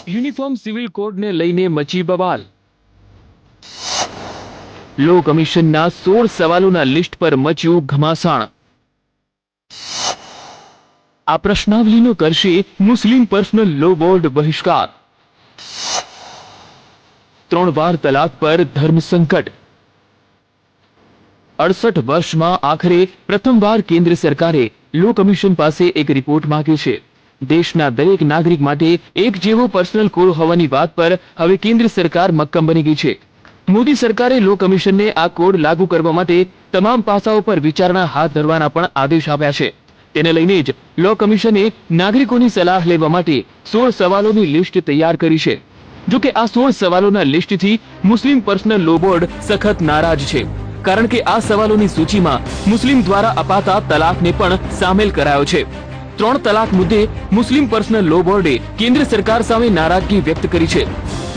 Uniform civil કોડને લઈને મચી બવાલ. લો કમિશનના 16 સવાલોના લિસ્ટ પર મચ્યું ઘમાસાણ. આ પ્રશ્નાવલીનો કરશે મુસ્લિમ પર્સનલ લો બોર્ડ બહિષ્કાર. 3 વાર તલાક પર ધર્મ સંકટ. 68 વર્ષમાં આખરે પ્રથમવાર કેન્દ્ર સરકારે લો કમિશન પાસે એક રિપોર્ટ માંગ્યો છે. દેશના દરેક નાગરિક માટે એક જેવો પર્સનલ કોડ હોવાની વાત પર હવે કેન્દ્ર સરકાર મક્કમ બની ગઈ છે. મોદી સરકારે લો કમિશનને આ કોડ લાગુ કરવા માટે તમામ પાસાઓ પર વિચારણા હાથ ધરવાના પણ આદેશ આપ્યા છે. તેને લઈને જ લો કમિશને નાગરિકોની સલાહ લેવા માટે 16 સવાલોની લિસ્ટ તૈયાર કરી છે. જો કે આ 16 સવાલોના લિસ્ટથી મુસ્લિમ પર્સનલ લો બોર્ડ સખત નારાજ છે, કારણ કે આ સવાલોની સૂચિમાં મુસ્લિમ દ્વારા અપાતા તલાકને પણ સામેલ કરાયો છે. 3 તલાક મુદ્દે મુસ્લિમ પર્સનલ લો બોર્ડે કેન્દ્ર સરકાર સામે નારાજગી વ્યક્ત કરી છે.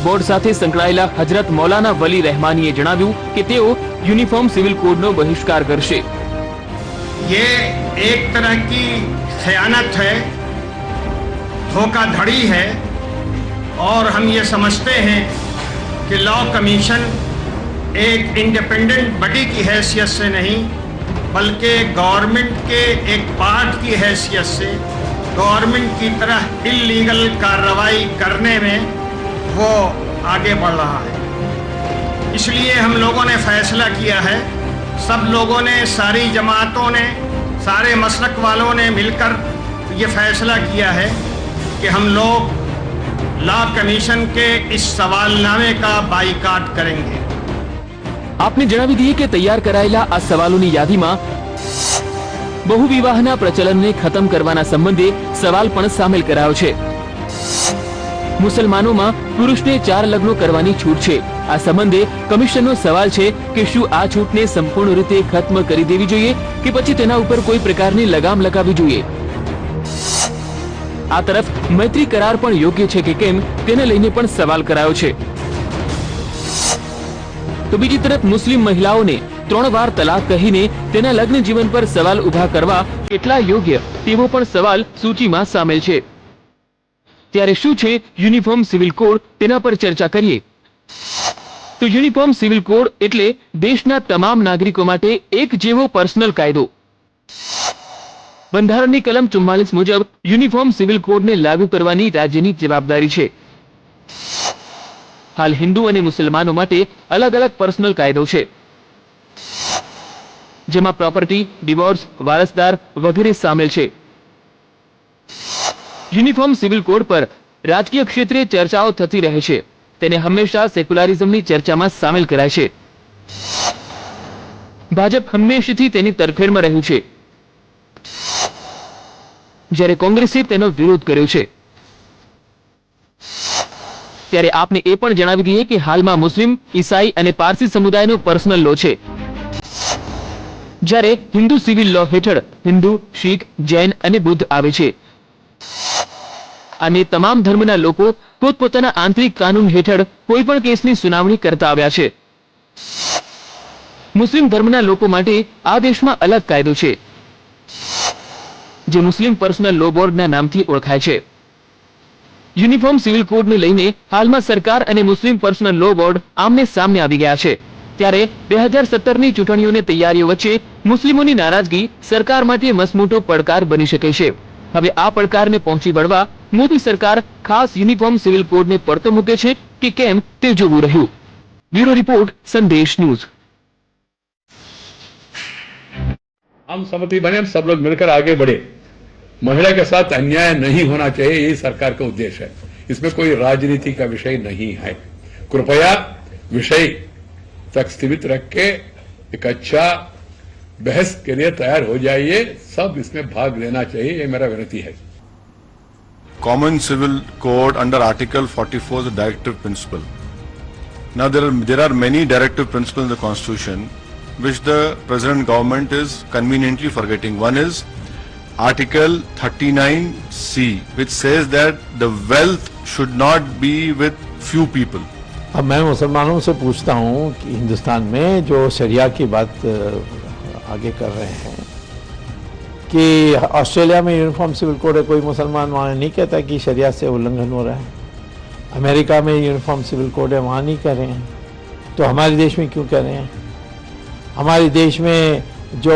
બોર્ડ સાથે સંકળાયેલા હજરત મૌલાના વલી રહેમાનીએ જણાવ્યું કે તેઓ યુનિફોર્મ સિવિલ કોડનો બહિષ્કાર કરશે. ये एक तरह की खयानत है, धोखाधड़ी है और हम ये समझते हैं कि लॉ कमीशन एक इंडिपेंडेंट बॉडी की हैसियत से नहीं बल्कि गवर्नमेंट के एक पार्ट की हैसियत से गवर्नमेंट की तरह इल्लीगल कार्रवाई करने में वो आगे बढ़ रहा है. इसलिए हम लोगों ने फैसला किया है, सब लोगों ने, सारी जमातों ने, सारे मसलक वालों ने मिलकर ये फैसला किया है कि हम लोग लॉ कमीशन के इस सवालनामे का बाइकाट करेंगे. आपने जणावी दीए કે તૈયાર કરાયેલા આ સવાલોની યાદીમાં બહુવિવાહના પ્રચલનને ખતમ કરવાના સંબંધે સવાલ પણ સામેલ કરાયો છે. મુસલમાનોમાં પુરુષને 4 લગ્નો કરવાની છૂટ છે. આ સંબંધે કમિશનનો સવાલ છે કે શું આ છૂટને સંપૂર્ણ રીતે ખત્મ કરી દેવી જોઈએ કે પછી તેના ઉપર કોઈ પ્રકારની લગામ લગાવવી જોઈએ. આ તરફ મૈત્રી કરાર પણ યોગ્ય છે કે કેમ તેને લઈને પણ સવાલ કરાયો છે. તો બીજી તરફ મુસ્લિમ મહિલાઓને 3 વાર તલાક કહીને તેના લગ્ન જીવન પર સવાલ ઉભા કરવા કેટલા યોગ્ય તેવો પણ સવાલ સૂચિમાં સામેલ છે. ત્યારે શું છે યુનિફોર્મ સિવિલ કોડ, તેના પર ચર્ચા કરીએ. તો યુનિફોર્મ સિવિલ કોડ એટલે દેશના તમામ નાગરિકો માટે એક જેવો પર્સનલ કાયદો. બંધારણની કલમ 44 મુજબ યુનિફોર્મ સિવિલ કોડને લાગુ કરવાની રાજ્યની જવાબદારી છે. હાલ હિન્દુ અને મુસલમાનો માટે અલગ અલગ પર્સનલ કાયદો છે, જેમાં પ્રોપર્ટી, ડિવોર્સ, વારસદાર વગેરે સામેલ છે. યુનિફોર્મ સિવિલ કોડ પર રાજકીય ક્ષેત્રે ચર્ચાઓ થતી રહે છે. તેને હંમેશા સેક્યુલરિઝમની ચર્ચામાં સામેલ કરાય છે. ભાજપ હંમેશથી તેની તરફેણમાં રહ્યું છે, જ્યારે કોંગ્રેસે તેનો વિરોધ કર્યો છે. ત્યારે આપને એ પણ જણાવી દઈએ કે હાલમાં મુસ્લિમ, ઈસાઈ અને પારસી સમુદાયનો પર્સનલ લો છે, જ્યારે હિન્દુ સિવિલ લો હેઠળ હિન્દુ, શીખ, જૈન અને બુદ્ધ આવે છે. અને તમામ ધર્મના લોકો પોતપોતાના આંતરિક કાનૂન હેઠળ કોઈ પણ કેસની સુનાવણી કરતા આવ્યા છે. મુસ્લિમ ધર્મના લોકો માટે આ દેશમાં અલગ કાયદો છે, જે મુસ્લિમ પર્સનલ લો બોર્ડના નામથી ઓળખાય છે. યુનિફોર્મ સિવિલ કોડને લઈને હાલમાં સરકાર અને મુસ્લિમ પર્સનલ લો બોર્ડ આમને સામને આવી ગયા છે. ત્યારે 2017ની ચૂંટણીઓની તૈયારીઓ વચ્ચે મુસ્લિમોની નારાજગી સરકાર માટે મસમોટો પડકાર બની શકે છે. હવે આ પડકારને પહોંચી વળવા મોદી સરકાર ખાસ યુનિફોર્મ સિવિલ કોડને પડતો મૂકે છે કે કેમ તે જોવું રહ્યું. બ્યુરો રિપોર્ટ, संदेश न्यूज. हम सहमति बने, सब लोग मिलकर आगे बढ़े. महिला के साथ अन्याय नहीं होना चाहिए, यही सरकार का उद्देश्य है. इसमें कोई राजनीति का विषय नहीं है. कृपया विषय तक सीमित रख के एक अच्छा बहस के लिए तैयार हो जाइए. सब इसमें भाग लेना चाहिए, ये मेरा विनती है. Common Civil Code under Article 44 is a directive principle. Now there are many directive principles in the Constitution which the present government is conveniently forgetting. One is Article 39C, which says that the wealth should not be with few people. अब मैं मुसलमानों से पूछता हूँ कि हिंदुस्तान में जो शरिया की बात आगे कर रहे हैं कि ऑस्ट्रेलिया में यूनिफॉर्म सिविल कोड है, कोई मुसलमान वहाँ नहीं कहता कि शरिया से उल्लंघन हो रहा है. अमेरिका में यूनिफॉर्म सिविल कोड है, वहाँ नहीं कह रहे हैं, तो हमारे देश में क्यों कह रहे हैं? हमारे देश में जो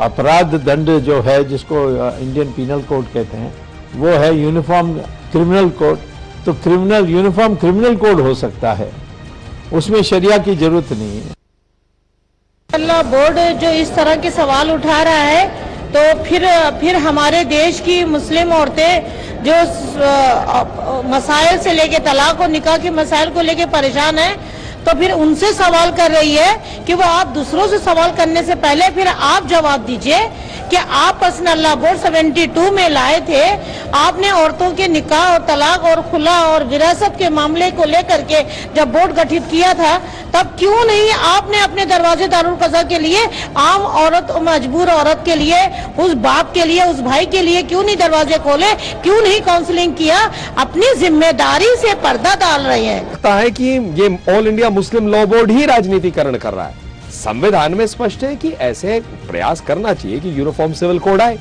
अपराध दंड जो है, जिसको इंडियन पीनल कोड कहते हैं, वो है यूनिफॉर्म क्रिमिनल कोड। तो यूनिफॉर्म क्रिमिनल कोड हो सकता है, उसमें शरिया की जरूरत नहीं है। अल्लाह बोर्ड जो इस तरह के सवाल उठा रहा है, तो फिर हमारे देश की मुस्लिम औरतें जो मसाइल से लेके तलाक और निकाह के मसाइल को लेके परेशान हैं, तो फिर उनसे सवाल कर रही है कि वो आप दूसरों से सवाल करने से पहले फिर आप जवाब दीजिए कि आप पर्सनल लॉ बोर्ड 72 में लाए थे। आपने औरतों के निकाह और तलाक और खुला और विरासत के मामले को लेकर के जब बोर्ड गठित किया था, तब क्यों नहीं आपने अपने दरवाजे दारुल कज़ा के लिए, आम औरत और मजबूर औरत के लिए, उस बाप के लिए, उस भाई के लिए क्यों नहीं दरवाजे खोले, क्यों नहीं काउंसलिंग किया? अपनी जिम्मेदारी से पर्दा डाल रहे हैं। लगता है कि ये all India Muslim law board ही राजनीतिकरण कर रहा है। संविधान में स्पष्ट है कि ऐसे प्रयास करना चाहिए कि यूनिफॉर्म सिविल कोड आए,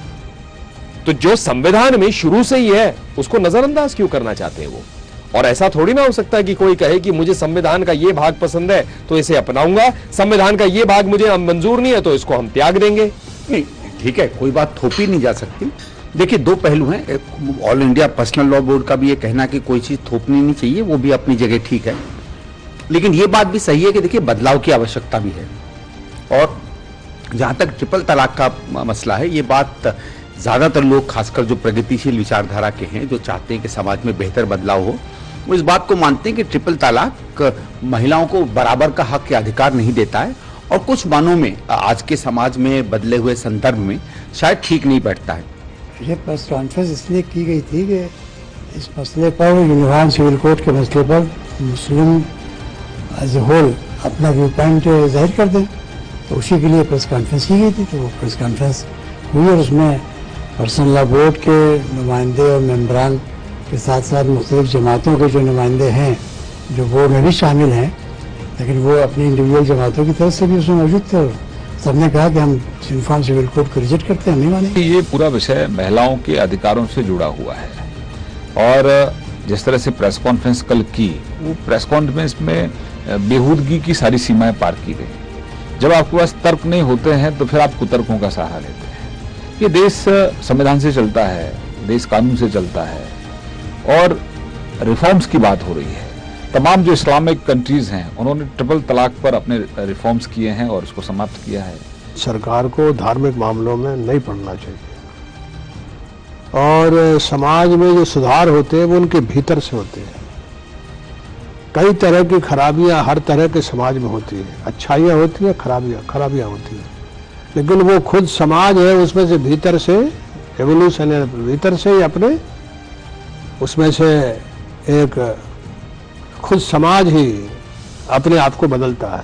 तो जो संविधान में शुरू से ही है उसको नजरअंदाज क्यों करना चाहते हैं वो? और ऐसा थोड़ी ना हो सकता है कि कोई कहे कि मुझे संविधान का ये भाग पसंद है तो इसे अपनाऊंगा, संविधान का ये भाग मुझे मंजूर नहीं है तो इसको हम त्याग देंगे। नहीं, ठीक है, कोई बात थोपी नहीं जा सकती। देखिए, दो पहलू हैं। All India personal law board का भी ये कहना कि कोई चीज थोपनी नहीं चाहिए, वो भी अपनी जगह ठीक है, लेकिन ये बात भी सही है कि देखिए बदलाव की आवश्यकता भी है। और जहां तक ट्रिपल तलाक का मसला है, ये बात ज्यादातर लोग, खासकर जो प्रगतिशील विचारधारा के हैं, जो चाहते हैं कि समाज में बेहतर बदलाव हो, वो इस बात को मानते हैं कि ट्रिपल तलाक महिलाओं को बराबर का हक या अधिकार नहीं देता है, और कुछ मानों में आज के समाज में बदले हुए संदर्भ में शायद ठीक नहीं बैठता है। ये प्रेस कॉन्फ्रेंस इसलिए की गई थी कि इस मसले पर, यूनिफॉर्म सिविल कोड के मसले पर मुस्लिम एज ए होल अपना व्यू पॉइंट जाहिर कर दें, तो उसी के लिए प्रेस कॉन्फ्रेंस की गई थी। तो वो प्रेस कॉन्फ्रेंस हुई और उसमें पर्सनल लॉ बोर्ड के नुमाइंदे और मेम्बरान के साथ साथ मुख्तलिफ जमातों के जो नुमाइंदे हैं, जो बोर्ड में भी शामिल हैं, लेकिन वो अपनी इंडिविजुअल जमातों की तरफ से भी उसमें मौजूद थे। सबने कहा कि हम यूनिफॉर्म सिविल कोड को रिजेक्ट करते हैं, नहीं मानेंगे। ये पूरा विषय महिलाओं के अधिकारों से जुड़ा हुआ है, और जिस तरह से प्रेस कॉन्फ्रेंस कल की, वो प्रेस कॉन्फ्रेंस में बेहूदगी की सारी सीमाएं पार की गई। जब आपके पास तर्क नहीं होते हैं तो फिर आप कुतर्कों का सहारा लेते हैं। ये देश संविधान से चलता है, देश कानून से चलता है, और रिफॉर्म्स की बात हो रही है। तमाम जो इस्लामिक कंट्रीज हैं, उन्होंने ट्रिपल तलाक पर अपने रिफॉर्म्स किए हैं और उसको समाप्त किया है। सरकार को धार्मिक मामलों में नहीं पड़ना चाहिए, और समाज में जो सुधार होते हैं वो उनके भीतर से होते हैं। कई तरह की खराबियां हर तरह के समाज में होती है, अच्छाइयाँ होती है, खराबियां होती है, लेकिन वो खुद समाज है, उसमें से भीतर से एवोल्यूशन है, भीतर से ही अपने उसमें से एक खुद समाज ही अपने आप को बदलता है।